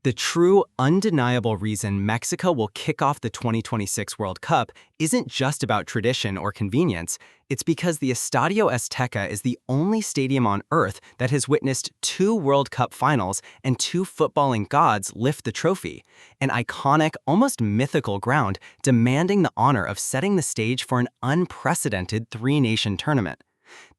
The true, undeniable reason Mexico will kick off the 2026 World Cup isn't just about tradition or convenience, it's because the Estadio Azteca is the only stadium on Earth that has witnessed two World Cup finals and two footballing gods lift the trophy, an iconic, almost mythical ground demanding the honor of setting the stage for an unprecedented three-nation tournament.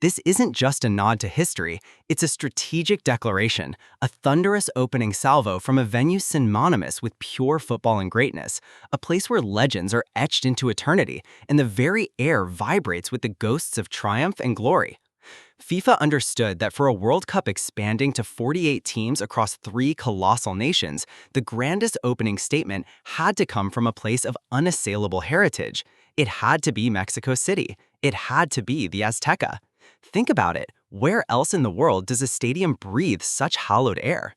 This isn't just a nod to history, it's a strategic declaration, a thunderous opening salvo from a venue synonymous with pure football and greatness, a place where legends are etched into eternity, and the very air vibrates with the ghosts of triumph and glory. FIFA understood that for a World Cup expanding to 48 teams across three colossal nations, the grandest opening statement had to come from a place of unassailable heritage. It had to be Mexico City. It had to be the Azteca. Think about it. Where else in the world does a stadium breathe such hallowed air?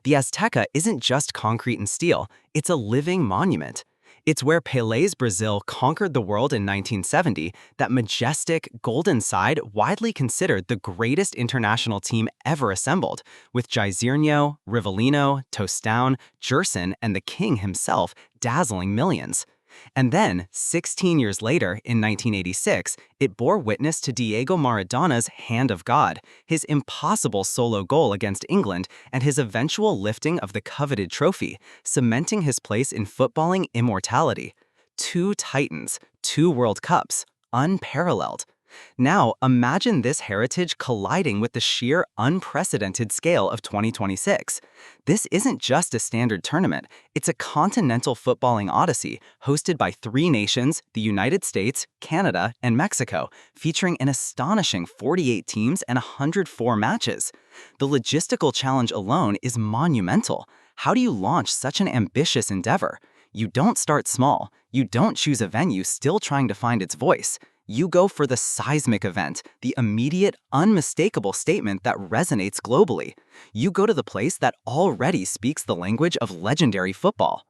The Azteca isn't just concrete and steel, it's a living monument. It's where Pelé's Brazil conquered the world in 1970, that majestic, golden side widely considered the greatest international team ever assembled, with Jairzinho, Rivellino, Tostão, Gerson, and the king himself dazzling millions. And then, 16 years later, in 1986, it bore witness to Diego Maradona's hand of God, his impossible solo goal against England, and his eventual lifting of the coveted trophy, cementing his place in footballing immortality. Two titans, two World Cups, unparalleled. Now, imagine this heritage colliding with the sheer unprecedented scale of 2026. This isn't just a standard tournament, it's a continental footballing odyssey hosted by three nations, the United States, Canada, and Mexico, featuring an astonishing 48 teams and 104 matches. The logistical challenge alone is monumental. How do you launch such an ambitious endeavor? You don't start small. You don't choose a venue still trying to find its voice. You go for the seismic event, the immediate, unmistakable statement that resonates globally. You go to the place that already speaks the language of legendary football.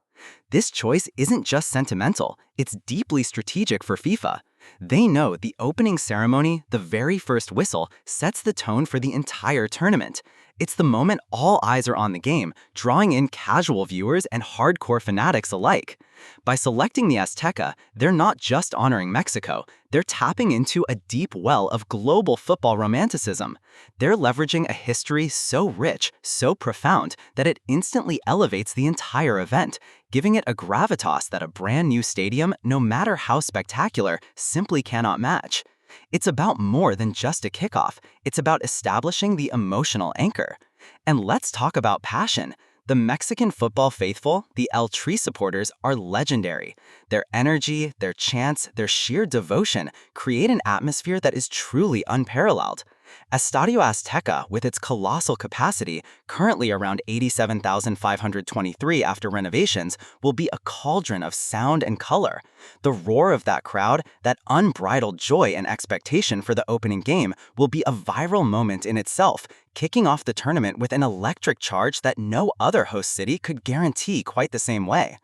This choice isn't just sentimental, it's deeply strategic for FIFA. They know the opening ceremony, the very first whistle, sets the tone for the entire tournament. It's the moment all eyes are on the game, drawing in casual viewers and hardcore fanatics alike. By selecting the Azteca, they're not just honoring Mexico, they're tapping into a deep well of global football romanticism. They're leveraging a history so rich, so profound, that it instantly elevates the entire event, giving it a gravitas that a brand new stadium, no matter how spectacular, simply cannot match. It's about more than just a kickoff. It's about establishing the emotional anchor. And let's talk about passion. The Mexican football faithful, the El Tri supporters, are legendary. Their energy, their chants, their sheer devotion create an atmosphere that is truly unparalleled. Estadio Azteca, with its colossal capacity, currently around 87,523 after renovations, will be a cauldron of sound and color. The roar of that crowd, that unbridled joy and expectation for the opening game, will be a viral moment in itself, kicking off the tournament with an electric charge that no other host city could guarantee quite the same way.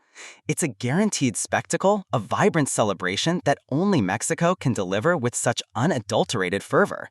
It's a guaranteed spectacle, a vibrant celebration that only Mexico can deliver with such unadulterated fervor.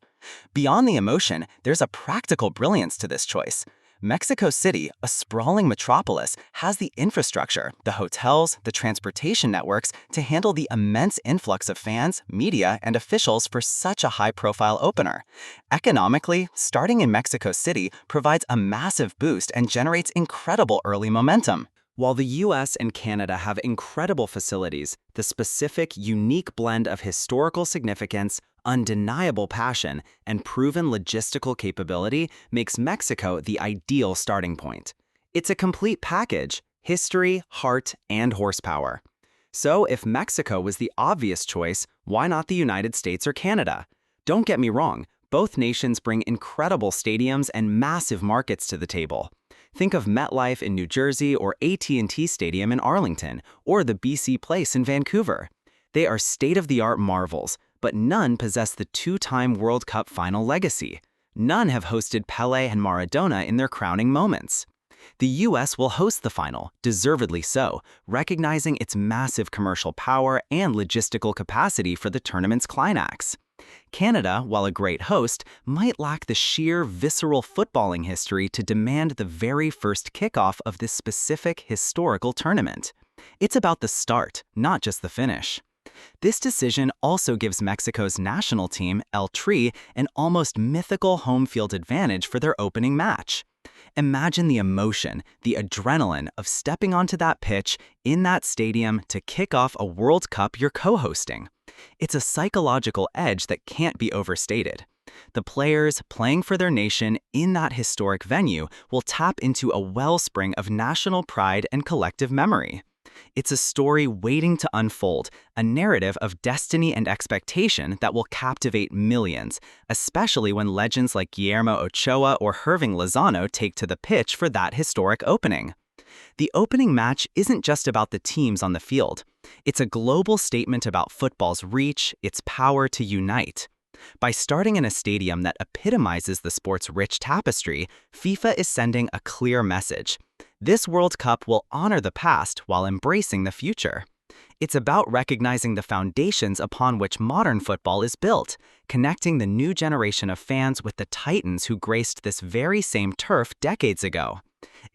Beyond the emotion, there's a practical brilliance to this choice. Mexico City, a sprawling metropolis, has the infrastructure, the hotels, the transportation networks to handle the immense influx of fans, media, and officials for such a high-profile opener. Economically, starting in Mexico City provides a massive boost and generates incredible early momentum. While the US and Canada have incredible facilities, the specific, unique blend of historical significance, undeniable passion, and proven logistical capability makes Mexico the ideal starting point. It's a complete package: history, heart, and horsepower. So if Mexico was the obvious choice, why not the United States or Canada? Don't get me wrong, both nations bring incredible stadiums and massive markets to the table. Think of MetLife in New Jersey or AT&T Stadium in Arlington, or the BC Place in Vancouver. They are state-of-the-art marvels, but none possess the two-time World Cup final legacy. None have hosted Pelé and Maradona in their crowning moments. The US will host the final, deservedly so, recognizing its massive commercial power and logistical capacity for the tournament's climax. Canada, while a great host, might lack the sheer, visceral footballing history to demand the very first kickoff of this specific historical tournament. It's about the start, not just the finish. This decision also gives Mexico's national team, El Tri, an almost mythical home field advantage for their opening match. Imagine the emotion, the adrenaline of stepping onto that pitch in that stadium to kick off a World Cup you're co-hosting. It's a psychological edge that can't be overstated. The players playing for their nation in that historic venue will tap into a wellspring of national pride and collective memory. It's a story waiting to unfold, a narrative of destiny and expectation that will captivate millions, especially when legends like Guillermo Ochoa or Hirving Lozano take to the pitch for that historic opening. The opening match isn't just about the teams on the field. It's a global statement about football's reach, its power to unite. By starting in a stadium that epitomizes the sport's rich tapestry, FIFA is sending a clear message. This World Cup will honor the past while embracing the future. It's about recognizing the foundations upon which modern football is built, connecting the new generation of fans with the titans who graced this very same turf decades ago.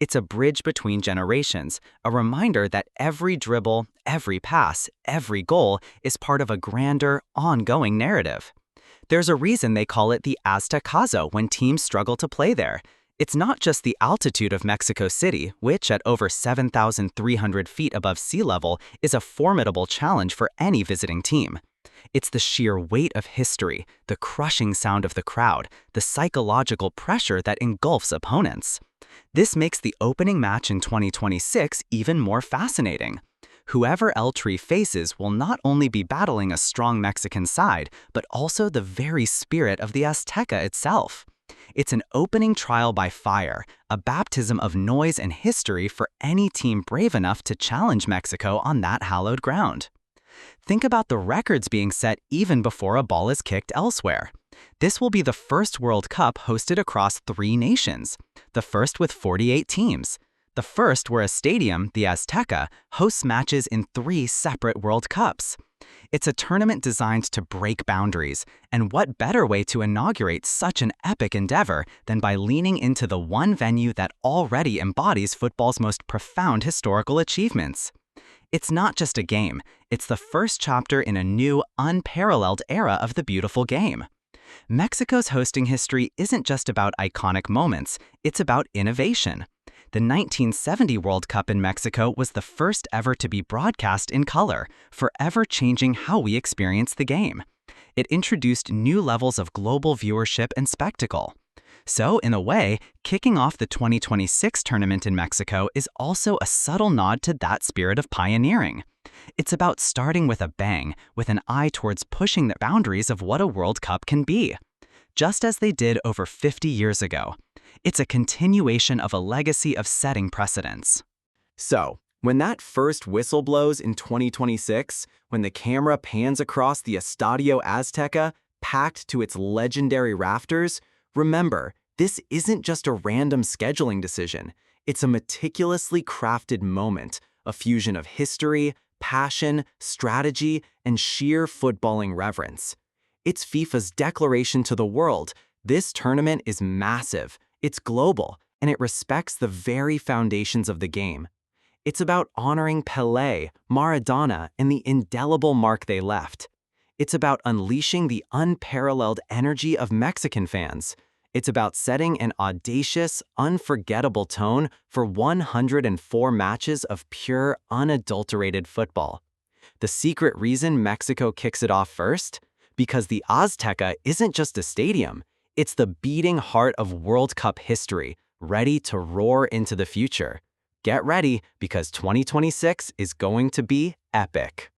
It's a bridge between generations, a reminder that every dribble, every pass, every goal is part of a grander, ongoing narrative. There's a reason they call it the Aztecazo when teams struggle to play there. It's not just the altitude of Mexico City, which at over 7,300 feet above sea level is a formidable challenge for any visiting team. It's the sheer weight of history, the crushing sound of the crowd, the psychological pressure that engulfs opponents. This makes the opening match in 2026 even more fascinating. Whoever El Tri faces will not only be battling a strong Mexican side, but also the very spirit of the Azteca itself. It's an opening trial by fire, a baptism of noise and history for any team brave enough to challenge Mexico on that hallowed ground. Think about the records being set even before a ball is kicked elsewhere. This will be the first World Cup hosted across 3 nations, the first with 48 teams. The first where a stadium, the Azteca, hosts matches in 3 separate World Cups. It's a tournament designed to break boundaries, and what better way to inaugurate such an epic endeavor than by leaning into the one venue that already embodies football's most profound historical achievements. It's not just a game, it's the first chapter in a new, unparalleled era of the beautiful game. Mexico's hosting history isn't just about iconic moments, it's about innovation. The 1970 World Cup in Mexico was the first ever to be broadcast in color, forever changing how we experience the game. It introduced new levels of global viewership and spectacle. So, in a way, kicking off the 2026 tournament in Mexico is also a subtle nod to that spirit of pioneering. It's about starting with a bang, with an eye towards pushing the boundaries of what a World Cup can be, just as they did over 50 years ago. It's a continuation of a legacy of setting precedents. So, when that first whistle blows in 2026, when the camera pans across the Estadio Azteca, packed to its legendary rafters, remember, this isn't just a random scheduling decision. It's a meticulously crafted moment, a fusion of history, passion, strategy, and sheer footballing reverence. It's FIFA's declaration to the world: this tournament is massive, it's global, and it respects the very foundations of the game. It's about honoring Pelé, Maradona, and the indelible mark they left. It's about unleashing the unparalleled energy of Mexican fans. It's about setting an audacious, unforgettable tone for 104 matches of pure, unadulterated football. The secret reason Mexico kicks it off first? Because the Azteca isn't just a stadium. It's the beating heart of World Cup history, ready to roar into the future. Get ready, because 2026 is going to be epic.